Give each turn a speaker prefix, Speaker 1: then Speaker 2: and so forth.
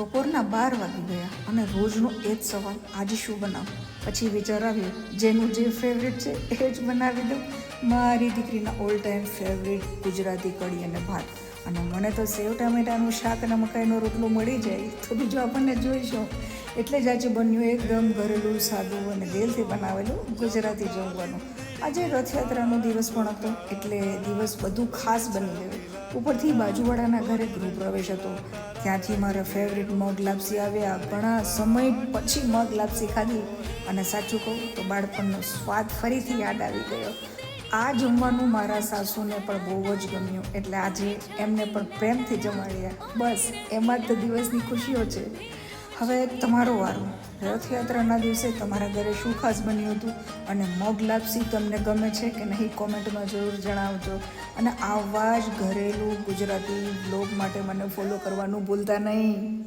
Speaker 1: બપોરના 12 વાગી ગયા અને રોજનો એ જ સવાલ, આજે શું બનાવું? પછી વિચાર આવ્યો, જેનું જે ફેવરેટ છે એ જ બનાવી દઉં. મારી દીકરીના ઓલ ટાઈમ ફેવરેટ ગુજરાતી કઢી અને ભાત. અને મને તો સેવ ટામેટાનું શાક અને મકાઈનો રોટલો મળી જાય તો બીજું આપણને જોઈશું. એટલે જ આજે બન્યું એકદમ ઘરેલું, સાદું અને દિલથી બનાવેલું ગુજરાતી જમવાનું. આજે રથયાત્રાનો દિવસ પણ હતો એટલે દિવસ બધું ખાસ બની ગયું. ઉપરથી બાજુવાળાના ઘરે ગૃહપ્રવેશ હતો. ત્યાંથી મારા ફેવરેટ મગ લાપસી આવ્યા. ઘણા સમય પછી મગ લાપસી ખાધી અને સાચું કહું તો બાળપણનો સ્વાદ ફરીથી યાદ આવી ગયો. આ જમવાનું મારા સાસુને પણ બહુ જ ગમ્યું એટલે આજે એમને પણ પ્રેમથી જમાડ્યા. બસ એમાં જ તો દિવસની ખુશીઓ છે. હવે તમારો વારો. રથયાત્રાના દિવસે તમારા ઘરે શું ખાસ બન્યું હતું અને મગ લાપસી તમને ગમે છે કે નહીં કોમેન્ટમાં જરૂર જણાવજો. અને આવા જ ઘરેલું ગુજરાતી બ્લોગ માટે મને ફોલો કરવાનું ભૂલતા નહીં.